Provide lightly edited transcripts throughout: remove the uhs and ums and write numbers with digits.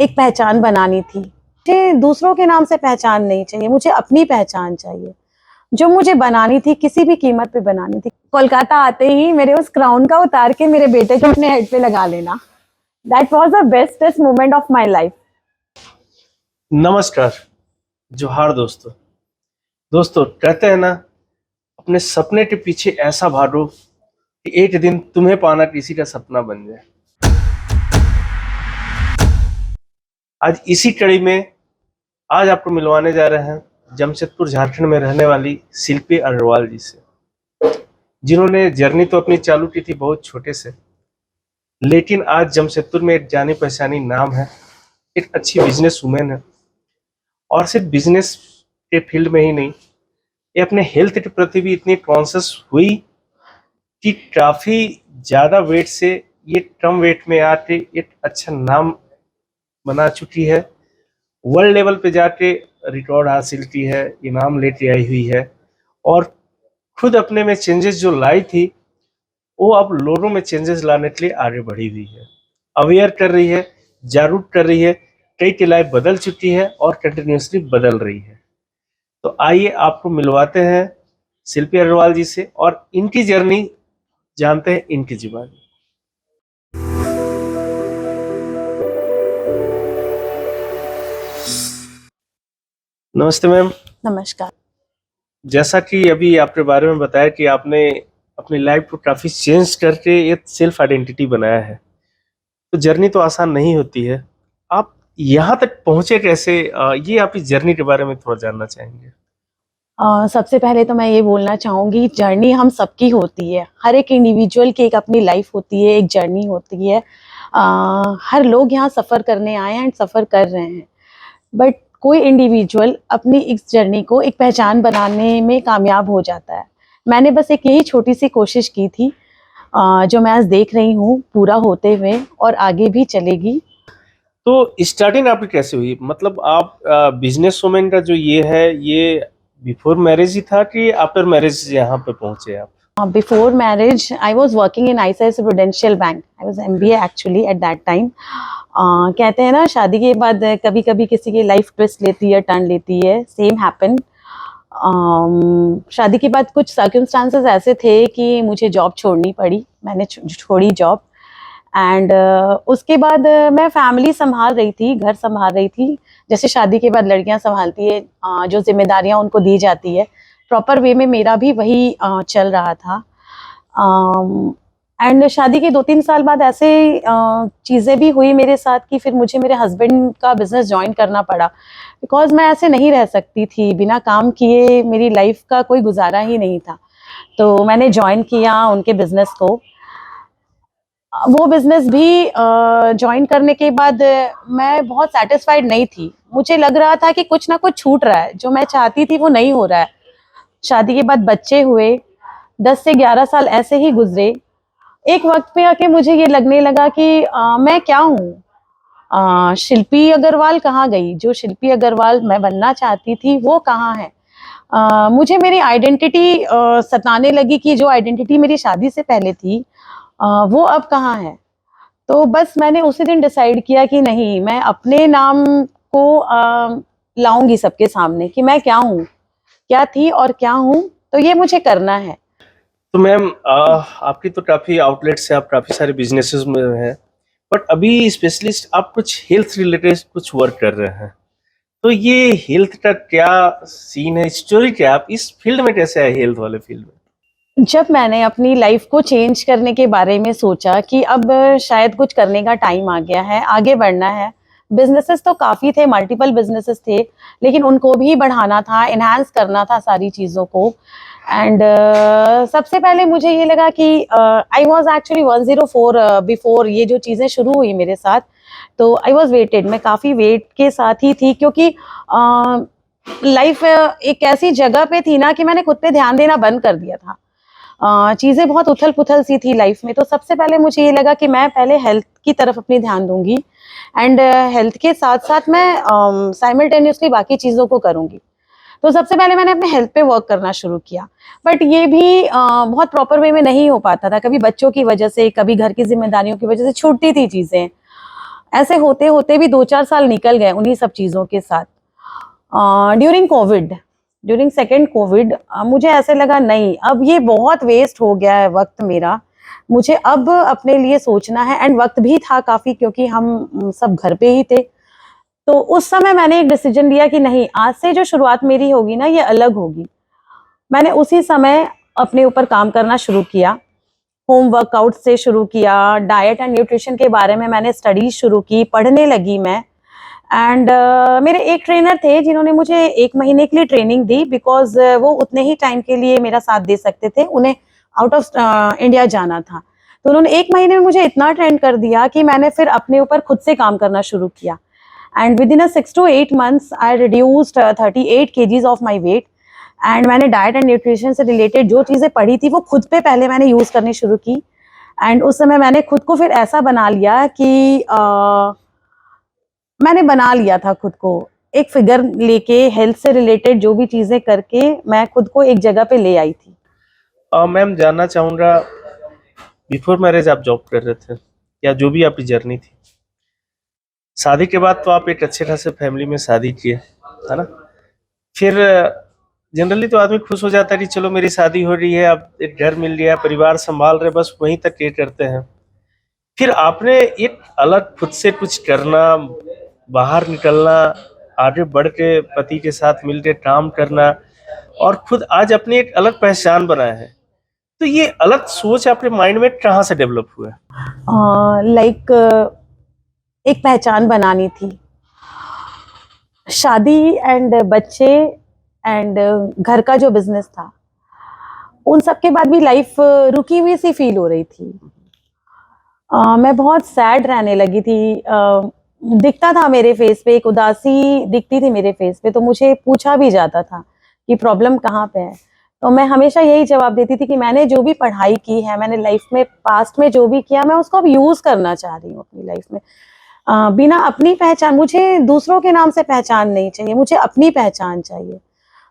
एक पहचान बनानी थी। मुझे दूसरों के नाम से पहचान नहीं चाहिए, मुझे अपनी पहचान चाहिए जो मुझे बनानी थी, किसी भी कीमत पे बनानी थी। कोलकाता आते ही मेरे उस क्राउन का उतार के मेरे बेटे को अपने हेड पे लगा लेना, that was the bestest moment of my life. नमस्कार, जोहार दोस्तों। कहते हैं ना, अपने सपने के पीछे ऐसा भागो कि एक दिन तुम्हें पाना किसी का सपना बन जाए। आज इसी कड़ी में आज आपको मिलवाने जा रहे हैं जमशेदपुर झारखंड में रहने वाली शिल्पी अग्रवाल जी से, जिन्होंने जर्नी तो अपनी चालू की थी बहुत छोटे से, लेकिन आज जमशेदपुर में एक जानी पहचानी नाम है, एक अच्छी बिजनेस वुमेन है। और सिर्फ बिजनेस के फील्ड में ही नहीं, ये अपने हेल्थ के प्रति भी इतनी कॉन्शियस हुई कि काफी ज्यादा वेट से ये कम वेट में आके एक अच्छा नाम बना चुकी है। वर्ल्ड लेवल पे जाके रिकॉर्ड हासिल की है, इनाम लेके आई हुई है, और खुद अपने में चेंजेस जो लाई थी वो अब लोगों में चेंजेस लाने के लिए आगे बढ़ी हुई है, अवेयर कर रही है, जागरूक कर रही है। कई की लाइफ बदल चुकी है और कंटिन्यूसली बदल रही है। तो आइए आपको मिलवाते हैं शिल्पी अग्रवाल जी से और इनकी जर्नी जानते हैं इनकी जुबानी। नमस्ते मैम। नमस्कार। जैसा कि अभी आपके बारे में बताया कि आपने अपनी लाइफ को काफी चेंज करके एक सेल्फ आइडेंटिटी बनाया है, तो जर्नी तो आसान नहीं होती है। आप यहाँ तक पहुंचे कैसे, ये आपकी जर्नी के बारे में थोड़ा जानना चाहेंगे। सबसे पहले तो मैं ये बोलना चाहूँगी, जर्नी हम सबकी होती है, हर एक इंडिविजुअल की एक अपनी लाइफ होती है, एक जर्नी होती है। हर लोग यहाँ सफ़र करने आए हैं एंड सफ़र कर रहे हैं, बट कोई इंडिविजुअल अपनी इस जर्नी को एक पहचान बनाने में कामयाब हो जाता है। मैंने बस एक यही छोटी सी कोशिश की थी, जो मैं आज देख रही हूँ पूरा होते हुए और आगे भी चलेगी। तो स्टार्टिंग आपकी कैसे हुई? मतलब आप बिजनेस वुमेन का जो ये है, ये बिफोर मैरिज ही था कि आफ्टर मैरिज यहाँ पे पहुंचे आप? Before marriage, I was working in ICICI Prudential Bank. I was MBA actually at that time. कहते हैं ना, शादी के बाद कभी कभी किसी की लाइफ ट्विस्ट लेती है, टर्न लेती है। Same happen. शादी के बाद कुछ सर्कमस्टांसेस ऐसे थे कि मुझे जॉब छोड़नी पड़ी। मैंने छोड़ी जॉब एंड उसके बाद मैं फैमिली संभाल रही थी, घर संभाल रही थी, जैसे शादी के बाद लड़कियां संभालती है, जो जिम्मेदारियां उनको दी जाती है, प्रॉपर वे में मेरा भी वही चल रहा था। एंड शादी के 2-3 साल बाद ऐसे चीज़ें भी हुई मेरे साथ कि फिर मुझे मेरे हस्बैंड का बिजनेस ज्वाइन करना पड़ा, बिकॉज मैं ऐसे नहीं रह सकती थी, बिना काम किए मेरी लाइफ का कोई गुजारा ही नहीं था। तो मैंने ज्वाइन किया उनके बिजनेस को। वो बिजनेस भी ज्वाइन करने के बाद मैं बहुत सेटिस्फाइड नहीं थी। मुझे लग रहा था कि कुछ ना कुछ छूट रहा है, जो मैं चाहती थी वो नहीं हो रहा है। शादी के बाद बच्चे हुए, 10 से 11 साल ऐसे ही गुजरे। एक वक्त पे आके मुझे ये लगने लगा कि मैं क्या हूँ, शिल्पी अग्रवाल कहाँ गई? जो शिल्पी अग्रवाल मैं बनना चाहती थी वो कहाँ है? मुझे मेरी आइडेंटिटी सताने लगी कि जो आइडेंटिटी मेरी शादी से पहले थी वो अब कहाँ है। तो बस मैंने उसी दिन डिसाइड किया कि नहीं, मैं अपने नाम को लाऊंगी सबके सामने कि मैं क्या हूँ, क्या थी और क्या हूँ, तो ये मुझे करना है। तो मैम, आपकी तो काफी आउटलेट्स है, आप काफी सारे बिजनेसेस में हैं, बट अभी स्पेशलिस्ट आप कुछ हेल्थ रिलेटेड कुछ वर्क कर रहे हैं। तो ये हेल्थ का क्या सीन है, स्टोरी क्या है? आप इस फील्ड में कैसे आए, हेल्थ वाले फील्ड में? जब मैंने अपनी लाइफ को चेंज करने के बारे में सोचा कि अब शायद कुछ करने का टाइम आ गया है, आगे बढ़ना है। बिजनेसेस तो काफ़ी थे, मल्टीपल बिजनेसेस थे, लेकिन उनको भी बढ़ाना था, इन्हांस करना था सारी चीज़ों को। एंड सबसे पहले मुझे ये लगा कि आई वॉज एक्चुअली 104 बिफोर ये जो चीज़ें शुरू हुई मेरे साथ। तो आई वॉज वेटेड, मैं काफ़ी वेट के साथ ही थी, क्योंकि लाइफ एक ऐसी जगह पे थी ना कि मैंने खुद पे ध्यान देना बंद कर दिया था। चीज़ें बहुत उथल पुथल सी थी लाइफ में। तो सबसे पहले मुझे ये लगा कि मैं पहले हेल्थ की तरफ अपनी ध्यान दूंगी एंड हेल्थ के साथ साथ मैं साइमल्टेनियसली बाकी चीज़ों को करूंगी। तो सबसे पहले मैंने अपने हेल्थ पे वर्क करना शुरू किया, बट ये भी बहुत प्रॉपर वे में नहीं हो पाता था। कभी बच्चों की वजह से, कभी घर की जिम्मेदारियों की वजह से छूटती थी चीज़ें। ऐसे होते होते भी 2-4 साल निकल गए उन्हीं सब चीज़ों के साथ। ड्यूरिंग सेकेंड कोविड मुझे ऐसे लगा नहीं, अब ये बहुत वेस्ट हो गया है वक्त मेरा, मुझे अब अपने लिए सोचना है। एंड वक्त भी था काफ़ी, क्योंकि हम सब घर पे ही थे। तो उस समय मैंने एक डिसीजन लिया कि नहीं, आज से जो शुरुआत मेरी होगी ना, ये अलग होगी। मैंने उसी समय अपने ऊपर काम करना शुरू किया। होम वर्कआउट से शुरू किया, डाइट एंड न्यूट्रिशन के बारे में मैंने स्टडीज शुरू की, पढ़ने लगी मैं। एंड मेरे एक ट्रेनर थे जिन्होंने मुझे 1 महीने के लिए ट्रेनिंग दी, बिकॉज वो उतने ही टाइम के लिए मेरा साथ दे सकते थे, उन्हें आउट ऑफ इंडिया जाना था। तो उन्होंने 1 महीने में मुझे इतना ट्रेन कर दिया कि मैंने फिर अपने ऊपर खुद से काम करना शुरू किया। And with in 6 to 8 months I reduced 38 kgs of my weight. And मैंने डाइट एंड न्यूट्रिशन से रिलेटेड जो चीज़ें पढ़ी थी वो खुद पे पहले मैंने यूज़ करनी शुरू की। एंड उस समय मैंने खुद को फिर ऐसा बना लिया कि मैंने बना लिया था खुद को, एक फिगर लेके हेल्थ से रिलेटेड जो भी चीज़ें करके मैं खुद को एक जगह पे ले आई थी। मैम जानना चाहूँगा, बिफोर मैरिज आप जॉब कर रहे थे या जो भी आपकी जर्नी थी, शादी के बाद तो आप एक अच्छे खासे फैमिली में शादी किए, है ना? फिर जनरली तो आदमी खुश हो जाता है कि चलो मेरी शादी हो रही है, अब एक घर मिल गया, परिवार संभाल रहे, बस वहीं तक ये करते हैं। फिर आपने एक अलग खुद से कुछ करना, बाहर निकलना, आगे बढ़ के पति के साथ मिलकर काम करना और खुद आज अपनी एक अलग पहचान बनाया है। तो ये अलग सोच आपके माइंड में कहाँ से डेवलप हुआ है? लाइक एक पहचान बनानी थी, शादी एंड बच्चे एंड घर का जो बिजनेस था, उन सब के बाद भी लाइफ रुकी हुई सी फील हो रही थी। मैं बहुत सैड रहने लगी थी। दिखता था मेरे फेस पे, एक उदासी दिखती थी मेरे फेस पे, तो मुझे पूछा भी जाता था कि प्रॉब्लम कहाँ पे है। तो मैं हमेशा यही जवाब देती थी कि मैंने जो भी पढ़ाई की है, मैंने लाइफ में पास्ट में जो भी किया, मैं उसको अब यूज़ करना चाह रही हूँ अपनी लाइफ में। बिना अपनी पहचान, मुझे दूसरों के नाम से पहचान नहीं चाहिए, मुझे अपनी पहचान चाहिए,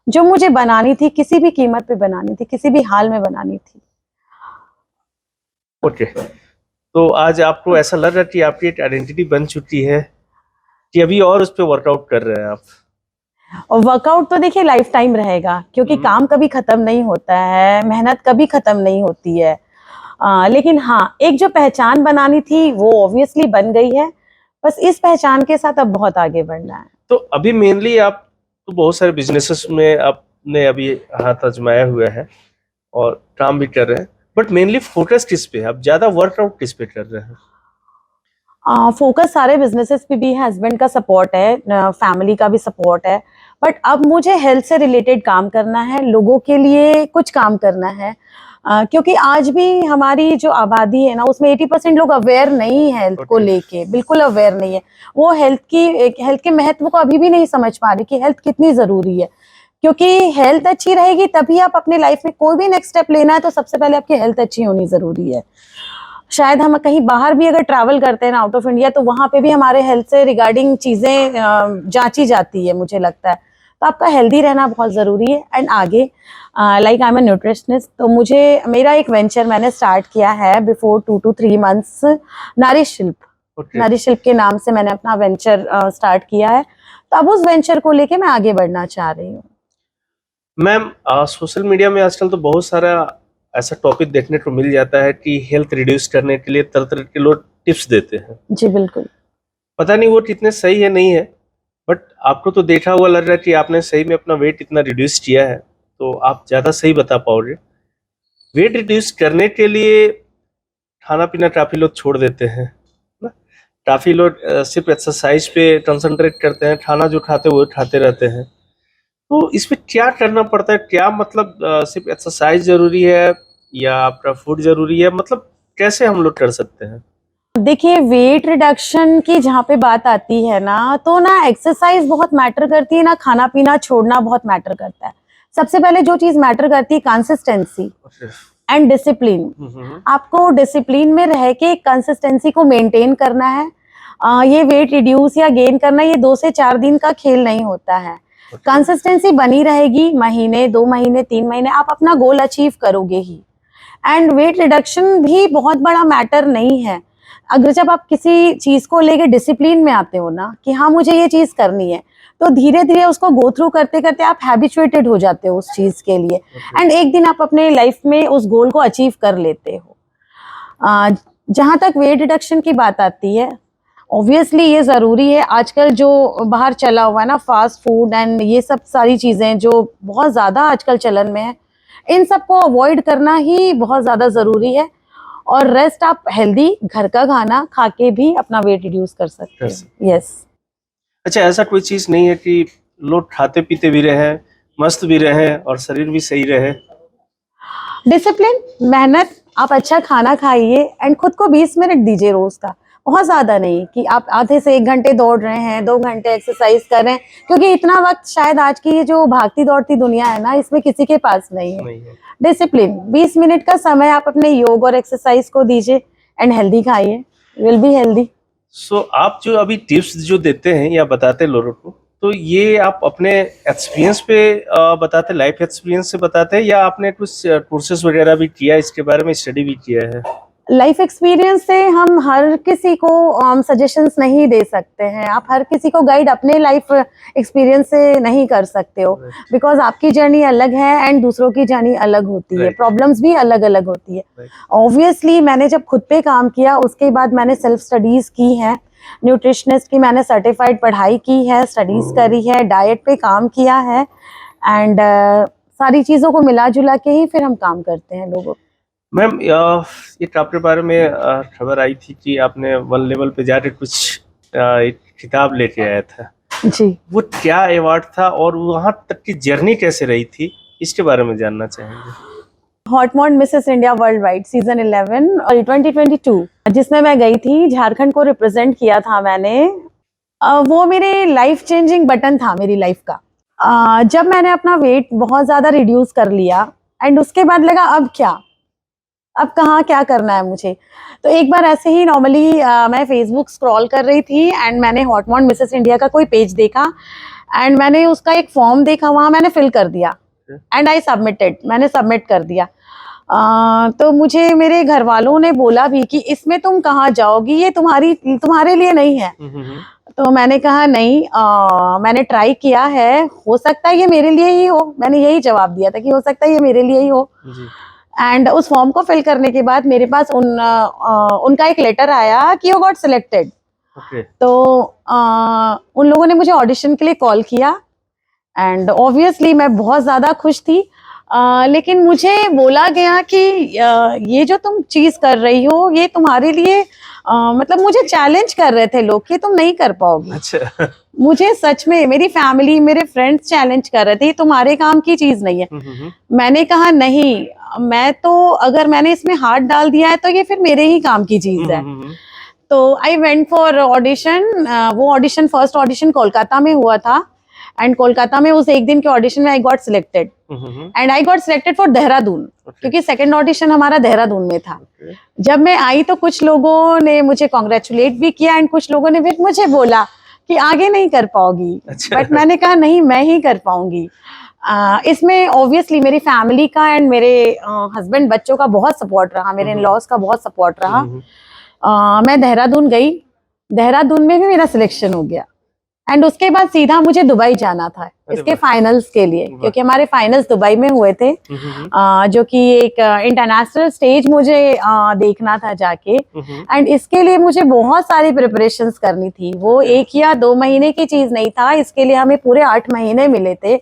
जो मुझे बनानी थी, किसी भी कीमत पे बनानी थी, किसी भी हाल में बनानी थी। ओके, तो आज आपको ऐसा लग रहा है कि आपकी एक आइडेंटिटी बन चुकी है कि अभी और उस पर वर्कआउट कर रहे हैं आप? और वर्कआउट तो देखिए लाइफ टाइम रहेगा, क्योंकि काम कभी खत्म नहीं होता है, मेहनत कभी खत्म नहीं होती है। लेकिन हाँ, एक जो पहचान बनानी थी वो ऑब्वियसली बन गई है। बस इस पहचान के साथ अब बहुत आगे बढ़ना है। तो अभी मेनली आप तो बहुत सारे बिजनेसेस में आपने अभी हाथ आजमाया हुआ है और काम भी कर रहे हैं, बट मेनली फोकस किस पे है? आप ज्यादा वर्कआउट किस पे कर रहे हैं? फोकस सारे बिजनेसेस पे भी है, हस्बैंड का सपोर्ट है, फैमिली का भी सपोर्ट है। बट अब मुझे हेल्थ से रिलेटेड काम करना है, लोगों के लिए कुछ काम करना है। क्योंकि आज भी हमारी जो आबादी है ना, उसमें 80% लोग अवेयर नहीं है हेल्थ को लेके, बिल्कुल अवेयर नहीं है। वो हेल्थ के महत्व को अभी भी नहीं समझ पा रहे कि हेल्थ कितनी जरूरी है। क्योंकि हेल्थ अच्छी रहेगी तभी आप अपने लाइफ में कोई भी नेक्स्ट स्टेप लेना है, तो सबसे पहले आपकी हेल्थ अच्छी होनी जरूरी है। शायद हम कहीं बाहर भी अगर ट्रैवल करते हैं ना, आउट ऑफ इंडिया, तो वहां पे भी हमारे हेल्थ से रिगार्डिंग चीजें जांची जाती है, मुझे लगता है। तो आपका हेल्दी रहना बहुत जरूरी है। एंड आगे like I am a nutritionist, तो मुझे मेरा एक वेंचर मैंने स्टार्ट किया है बिफोर 2 to 3 months, नारिश शिल्प। नारिश शिल्प के नाम से मैंने अपना वेंचर स्टार्ट किया है। तो अब उस वेंचर को लेके मैं आगे बढ़ना चाह रही हूँ। मैम, सोशल मीडिया में आजकल तो बहुत सारा ऐसा टॉपिक देखने को मिल जाता है कि हेल्थ रिड्यूस करने के लिए तरह तरह के लोग टिप्स देते हैं। जी बिल्कुल। पता नहीं वो कितने सही है नहीं है, बट आपको तो देखा हुआ लग रहा है कि आपने सही में अपना वेट इतना रिड्यूस किया है, तो आप ज़्यादा सही बता पाओगे। वेट रिड्यूस करने के लिए खाना पीना काफ़ी लोग छोड़ देते हैं ना, काफ़ी लोग सिर्फ एक्सरसाइज पे कंसंट्रेट करते हैं, खाना जो खाते हैं वो खाते रहते हैं। तो इसमें क्या करना पड़ता है? क्या मतलब सिर्फ एक्सरसाइज जरूरी है या आपका फूड जरूरी है? मतलब कैसे हम लोग कर सकते हैं? देखिए, वेट रिडक्शन की जहाँ पे बात आती है ना, तो ना एक्सरसाइज बहुत मैटर करती है, ना खाना पीना छोड़ना बहुत मैटर करता है। सबसे पहले जो चीज मैटर करती है, कंसिस्टेंसी एंड डिसिप्लिन। आपको डिसिप्लिन में रह के कंसिस्टेंसी को मेंटेन करना है। ये वेट रिड्यूस या गेन करना ये 2 से 4 दिन का खेल नहीं होता है। कंसिस्टेंसी बनी रहेगी, महीने 2 महीने 3 महीने आप अपना गोल अचीव करोगे ही। एंड वेट रिडक्शन भी बहुत बड़ा मैटर नहीं है। अगर जब आप किसी चीज को लेके डिसिप्लिन में आते हो ना कि हाँ मुझे ये चीज करनी है, तो धीरे धीरे उसको गो थ्रू करते करते आप हैबिचुएटेड हो जाते हो उस चीज के लिए, एंड एक दिन आप अपने लाइफ में उस गोल को अचीव कर लेते हो। जहाँ तक वेट रिडक्शन की बात आती है, ऑब्वियसली ये ज़रूरी है। आजकल जो बाहर चला हुआ है ना फास्ट फूड एंड ये सब सारी चीज़ें जो बहुत ज़्यादा आजकल चलन में है, इन सबको अवॉइड करना ही बहुत ज़्यादा ज़रूरी है। और रेस्ट आप हेल्दी घर का खाना खा के भी अपना वेट रिड्यूस कर सकते हैं। यस। अच्छा, ऐसा कोई चीज नहीं है कि लोग खाते पीते भी रहे, मस्त भी रहे और शरीर भी सही रहे? डिसिप्लिन, मेहनत, आप अच्छा खाना खाइए एंड खुद को 20 मिनट दीजिए रोज का, बहुत ज्यादा नहीं कि आप आधे से 1 घंटे दौड़ रहे हैं, 2 घंटे एक्सरसाइज कर रहे हैं, क्योंकि इतना वक्त शायद आज की ये जो भागती दौड़ती दुनिया है ना, इसमें किसी के पास नहीं है। डिसिप्लिन, 20 मिनट का समय आप अपने योग और एक्सरसाइज को दीजिए एंड हेल्दी खाइए, विल बी हेल्दी। सो आप जो अभी टिप्स जो देते हैं या बताते हैं लोगों को, तो ये आप अपने एक्सपीरियंस पे बताते, लाइफ एक्सपीरियंस से बताते हैं या आपने कुछ कोर्सेज वगैरह भी किया, इसके बारे में स्टडी भी किया है? लाइफ एक्सपीरियंस से हम हर किसी को सजेशंस नहीं दे सकते हैं। आप हर किसी को गाइड अपने लाइफ एक्सपीरियंस से नहीं कर सकते हो, बिकॉज आपकी जर्नी अलग है एंड दूसरों की जर्नी अलग होती है, प्रॉब्लम्स भी अलग अलग होती है। ऑब्वियसली मैंने जब खुद पे काम किया उसके बाद मैंने सेल्फ स्टडीज की है, न्यूट्रिशनिस्ट की मैंने सर्टिफाइड पढ़ाई की है, स्टडीज करी है, डाइट पे काम किया है एंड सारी चीज़ों को मिला जुला के ही फिर हम काम करते हैं लोगों। मैम, ये आपके बारे में खबर आई थी कि आपने 1 लेवल पे जाकर कुछ एक खिताब लेके आया था जी। वो क्या अवार्ड था और वहां तक की जर्नी कैसे रही थी, इसके बारे में जानना चाहेंगे। हॉटमॉड Mrs India world wide season 11 और 2022 जिसमें मैं गई थी, झारखंड को रिप्रेजेंट किया था मैंने। वो मेरे लाइफ चेंजिंग बटन था मेरी लाइफ का। जब मैंने अपना वेट बहुत ज्यादा रिड्यूस कर लिया एंड उसके बाद लगा अब क्या, अब कहाँ क्या करना है मुझे, तो एक बार ऐसे ही नॉर्मली मैं फेसबुक स्क्रॉल कर रही थी एंड मैंने हॉटमॉड मिसेस इंडिया का कोई पेज देखा एंड मैंने उसका एक फॉर्म देखा, वहाँ मैंने फिल कर दिया एंड आई सबमिटेड, मैंने सबमिट कर दिया। तो मुझे मेरे घर वालों ने बोला भी कि इसमें तुम कहाँ जाओगी, ये तुम्हारे लिए नहीं है। तो मैंने कहा नहीं, मैंने ट्राई किया है, हो सकता है ये मेरे लिए ही हो, मैंने यही जवाब दिया था कि हो सकता है ये मेरे लिए ही हो। एंड उस फॉर्म को फिल करने के बाद मेरे पास उनका एक लेटर आया कि यू गॉट सिलेक्टेड। तो उन लोगों ने मुझे ऑडिशन के लिए कॉल किया एंड ऑब्वियसली मैं बहुत ज़्यादा खुश थी। लेकिन मुझे बोला गया कि ये जो तुम चीज़ कर रही हो ये तुम्हारे लिए मतलब मुझे चैलेंज कर रहे थे लोग कि तुम नहीं कर पाओगी। अच्छा। मुझे सच में मेरी फैमिली, मेरे फ्रेंड्स चैलेंज कर रहे थे, ये तुम्हारे काम की चीज नहीं है। मैंने कहा नहीं, मैं तो अगर मैंने इसमें हाथ डाल दिया है तो ये फिर मेरे ही काम की चीज है। तो आई वेंट फॉर ऑडिशन। वो ऑडिशन, फर्स्ट ऑडिशन कोलकाता में हुआ था एंड कोलकाता में उस एक दिन के ऑडिशन में I got selected and I got selected for Dehradun, क्योंकि सेकंड ऑडिशन हमारा देहरादून में था। जब मैं आई तो कुछ लोगों ने मुझे कॉन्ग्रेचुलेट भी किया एंड कुछ लोगों ने फिर मुझे बोला कि आगे नहीं कर पाओगी। बट मैंने कहा नहीं, मैं ही कर पाऊंगी। इसमें ऑब्वियसली मेरी फैमिली का एंड मेरे हस्बैंड बच्चों का बहुत सपोर्ट रहा, मेरे इन-लॉज का बहुत सपोर्ट रहा। मैं देहरादून गई, देहरादून में भी मेरा सिलेक्शन हो गया एंड उसके बाद सीधा मुझे दुबई जाना था इसके फाइनल्स के लिए, क्योंकि हमारे फाइनल्स दुबई में हुए थे, जो कि एक इंटरनेशनल स्टेज मुझे देखना था जाके। एंड इसके लिए मुझे बहुत सारी प्रिपरेशंस करनी थी। वो 1 या 2 महीने की चीज नहीं था, इसके लिए हमें पूरे 8 महीने मिले थे।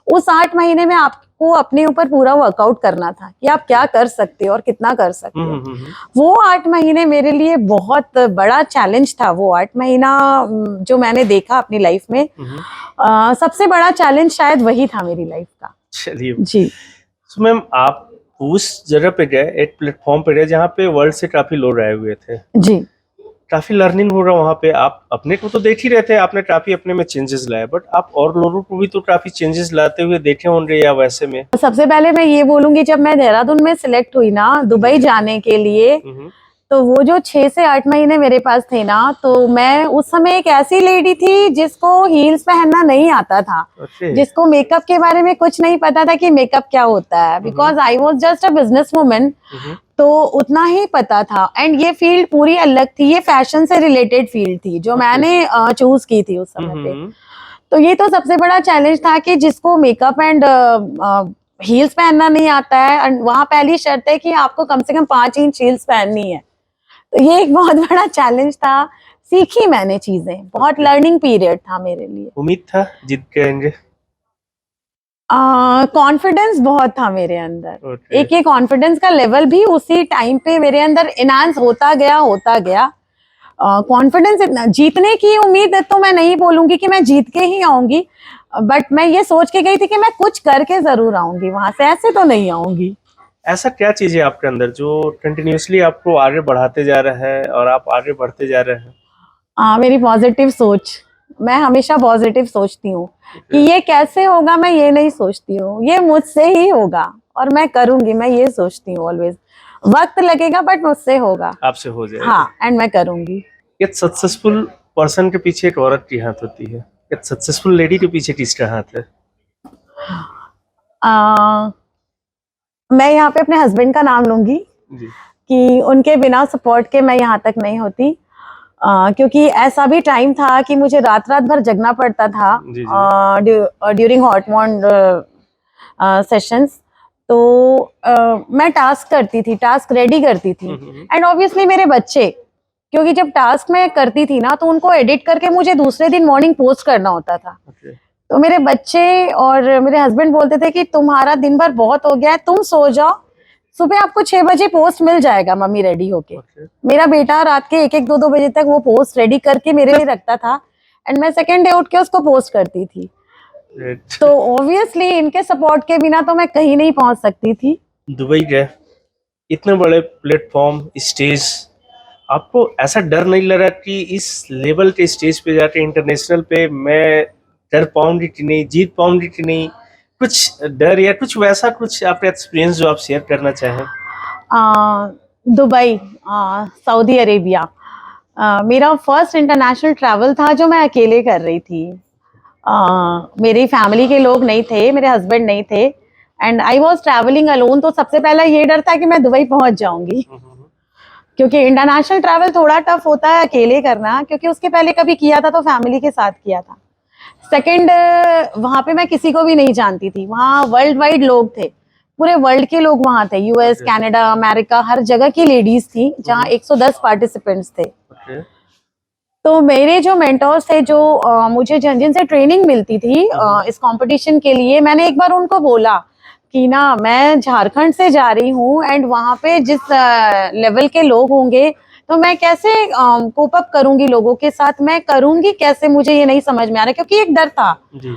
उस 8 महीने में आपको अपने ऊपर पूरा वर्कआउट करना था कि आप क्या कर सकते हो और कितना कर सकते हो। वो 8 महीने मेरे लिए बहुत बड़ा चैलेंज था। वो 8 महीना जो मैंने देखा अपनी लाइफ में, सबसे बड़ा चैलेंज शायद वही था मेरी लाइफ का। चलिए जी। तो मैम, आप उस जगह पे गए, एक प्लेटफॉर्म पे गए जहाँ पे वर्ल्ड से काफी लोग आए हुए थे। जी। काफी लर्निंग हो रहा वहाँ पे। आप अपने को तो देख ही रहे थे, आपने काफी अपने में चेंजेस लाए, बट आप और लोगों को भी तो काफी चेंजेस लाते हुए देखे होंगे या वैसे में? सबसे पहले मैं ये बोलूंगी, जब मैं देहरादून में सिलेक्ट हुई ना दुबई जाने के लिए, तो वो जो 6 से 8 महीने मेरे पास थे ना, तो मैं उस समय एक ऐसी लेडी थी जिसको हील्स पहनना नहीं आता था, ओके। जिसको मेकअप के बारे में कुछ नहीं पता था कि मेकअप क्या होता है, because I was just a business woman. तो उतना ही पता था, एंड ये फील्ड पूरी अलग थी, ये फैशन से रिलेटेड फील्ड थी जो मैंने चूज की थी उस समय पे। तो ये तो सबसे बड़ा चैलेंज था कि जिसको मेकअप एंड हील्स पहनना नहीं आता है, एंड वहां पहली शर्त है कि आपको कम से कम 5 इंच हील्स पहननी है। तो ये एक बहुत बड़ा चैलेंज था, सीखी मैंने चीजें, बहुत लर्निंग पीरियड था मेरे लिए। उम्मीद था जीत जाएंगे? कॉन्फिडेंस बहुत था मेरे अंदर। ओके। एक ये कॉन्फिडेंस का लेवल भी उसी टाइम पे मेरे अंदर इनहांस होता गया। कॉन्फिडेंस इतना, जीतने की उम्मीद है तो मैं नहीं बोलूंगी कि मैं जीत के ही आऊंगी, बट मैं ये सोच के गई थी कि मैं कुछ करके जरूर आऊंगी वहां से, ऐसे तो नहीं आऊंगी। ऐसा क्या चीज है आपके अंदर जो कंटिन्यूअसली आपको आगे बढ़ाते जा रहा है और आप आगे बढ़ते जा रहे हैं? मेरी पॉजिटिव सोच, मैं हमेशा पॉजिटिव सोचती हूँ कि ये कैसे होगा, मैं ये नहीं सोचती हूँ, ये मुझसे ही होगा और मैं करूंगी, मैं ये सोचती हूँ ऑलवेज। वक्त लगेगा बट मुझसे होगा। आपसे हो जाएगा। हाँ, एंड मैं करूंगी। एक सक्सेसफुल पर्सन के पीछे एक औरत की हाथ होती है, एक सक्सेसफुल लेडी के पीछे किसका हाथ है? आ, मैं यहाँ पे अपने हस्बैंड का नाम लूंगी जी। कि उनके बिना सपोर्ट के मैं यहाँ तक नहीं होती। क्योंकि ऐसा भी टाइम था कि मुझे रात रात भर जगना पड़ता था जी, जी। During hormone sessions. तो मैं टास्क करती थी, टास्क रेडी करती थी, एंड ऑब्वियसली मेरे बच्चे, क्योंकि जब टास्क मैं करती थी ना तो उनको एडिट करके मुझे दूसरे दिन मॉर्निंग पोस्ट करना होता था। ओके। तो मेरे बच्चे और मेरे हस्बैंड बोलते थे कि तुम्हारा दिन भर बहुत हो गया है, तुम सो जाओ, सुबह आपको 6 बजे पोस्ट मिल जाएगा मम्मी रेडी होके। ओके। मेरा बेटा रात के 1-1 2-2 बजे तक वो पोस्ट रेडी करके मेरे लिए रखता था, एंड मैं सेकेंड डे उठ के उसको पोस्ट करती थी। Great। तो ऑब्वियसली इनके सपोर्ट के बिना तो मैं कहीं नहीं पहुंच सकती थी। दुबई गए, इतने बड़े प्लेटफॉर्म, स्टेज, आपको ऐसा डर नहीं लगा कि इस लेवल के स्टेज पे जाके इंटरनेशनल पे मैं डर पाऊंगी कि नहीं, जीत पाऊंगी कि नहीं? कुछ डर या कुछ वैसा कुछ आपका एक्सपीरियंस जो आप शेयर करना चाहें? दुबई, सऊदी अरेबिया, मेरा फर्स्ट इंटरनेशनल ट्रैवल था जो मैं अकेले कर रही थी। मेरी फैमिली के लोग नहीं थे, मेरे हस्बैंड नहीं थे, and I was travelling alone. तो सबसे पहला ये डर था कि मैं दुबई पहुंच जाऊंगी, क्योंकि इंटरनेशनल ट्रैवल थोड़ा टफ होता है अकेले करना, क्योंकि उसके पहले कभी किया था तो फैमिली के साथ किया था। सेकंड, वहां पे मैं किसी को भी नहीं जानती थी, वहाँ वर्ल्ड वाइड लोग थे, पूरे वर्ल्ड के लोग वहां थे, यूएस, कनाडा, अमेरिका, हर जगह की लेडीज थी, जहाँ 110 पार्टिसिपेंट्स थे। ओके। तो मेरे जो मेंटर्स थे, जो मुझे जिनसे ट्रेनिंग मिलती थी इस कंपटीशन के लिए, मैंने एक बार उनको बोला कि ना मैं झारखंड से जा रही हूँ, एंड वहाँ पे जिस लेवल के लोग होंगे तो मैं कैसे कोप अप करूंगी लोगों के साथ, मैं करूंगी कैसे, मुझे ये नहीं समझ में आ रहा, क्योंकि एक डर था। जी।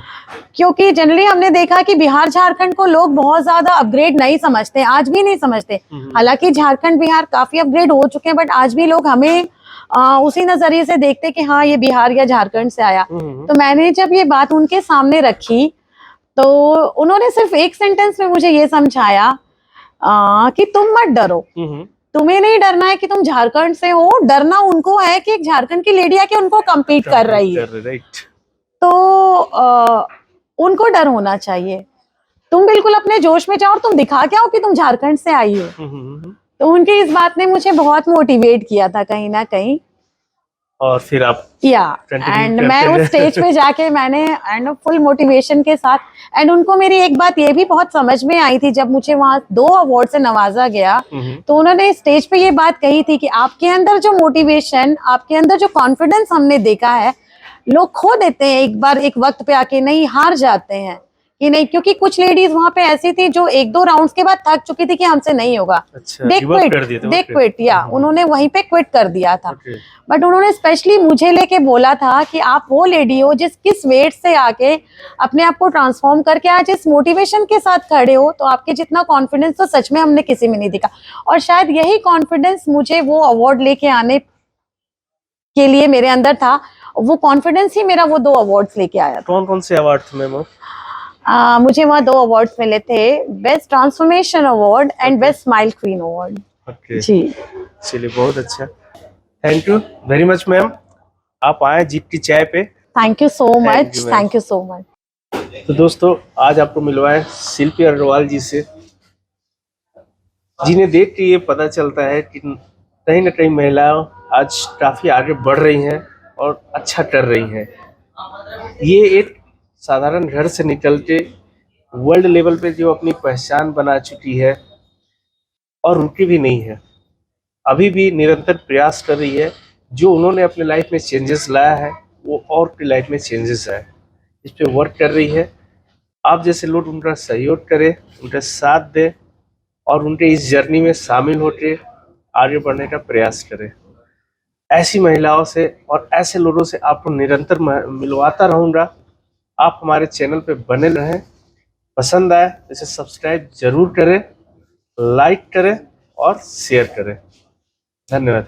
क्योंकि जनरली हमने देखा कि बिहार झारखंड को लोग बहुत ज्यादा अपग्रेड नहीं समझते, आज भी नहीं समझते। हालांकि झारखंड बिहार काफी अपग्रेड हो चुके हैं, बट आज भी लोग हमें उसी नजरिए से देखते कि हाँ ये बिहार या झारखंड से आया। तो मैंने जब ये बात उनके सामने रखी तो उन्होंने सिर्फ एक सेंटेंस में मुझे ये समझाया कि तुम मत डरो, तुम्हें नहीं डरना है कि तुम झारखंड से हो, डरना उनको है कि एक झारखंड की लेडी आके उनको कम्पीट कर रही है। राइट। तो उनको डर होना चाहिए, तुम बिल्कुल अपने जोश में जाओ और तुम दिखा क्या हो कि तुम झारखंड से आई हो। तो उनकी इस बात ने मुझे बहुत मोटिवेट किया था कहीं ना कहीं। और फिर आप एंड मैं उस स्टेज पे जाके मैंने एंड फुल मोटिवेशन के साथ, एंड उनको मेरी एक बात ये भी बहुत समझ में आई थी, जब मुझे वहां 2 अवार्ड से नवाजा गया तो उन्होंने स्टेज पे ये बात कही थी कि आपके अंदर जो मोटिवेशन, आपके अंदर जो कॉन्फिडेंस हमने देखा है, लोग खो देते हैं एक बार, एक वक्त पे आके नहीं, हार जाते हैं कि नहीं। क्योंकि कुछ लेडीज वहां पे ऐसी थी जो 1-2 राउंड्स के बाद थक चुकी थी कि हमसे नहीं होगा, अच्छा, दे क्विट, या उन्होंने वहीं पे क्विट कर दिया था। बट उन्होंने स्पेशली मुझे लेके बोला था कि आप वो लेडी हो जिस किस वेट से आके अपने आप को ट्रांसफॉर्म करके आज इस मोटिवेशन के साथ खड़े हो, तो आपके जितना कॉन्फिडेंस तो सच में हमने किसी में नहीं देखा। और शायद यही कॉन्फिडेंस मुझे वो अवार्ड लेके आने के लिए मेरे अंदर था, वो कॉन्फिडेंस ही मेरा वो 2 अवार्ड्स लेके आया था। कौन कौन से अवार्ड थे मैम? मुझे वहाँ 2 अवार्ड्स मिले थे, best transformation award and best smile queen award. Okay, जी। चलिए बहुत अच्छा, thank you very much ma'am, आप आए जीप की चाय पे। थैंक यू सो Thank मच, you, ma'am. Thank you so much. तो दोस्तों आज आपको मिलवाए शिल्पी अग्रवाल जी से, जिन्हें देख के ये पता चलता है कि कहीं ना कहीं महिलाएं आज काफी आगे बढ़ रही हैं और अच्छा कर रही हैं। ये एक साधारण घर से निकल के वर्ल्ड लेवल पे जो अपनी पहचान बना चुकी है, और रुकी भी नहीं है, अभी भी निरंतर प्रयास कर रही है। जो उन्होंने अपने लाइफ में चेंजेस लाया है वो और की लाइफ में चेंजेस आए, इस पे वर्क कर रही है। आप जैसे लोग उनका सहयोग करें, उनका साथ दें और उनके इस जर्नी में शामिल होकर आगे बढ़ने का प्रयास करें। ऐसी महिलाओं से और ऐसे लोगों से आपको निरंतर मिलवाता रहूंगा। आप हमारे चैनल पे बने रहें, पसंद आए तो इसे सब्सक्राइब जरूर करें, लाइक करें और शेयर करें। धन्यवाद।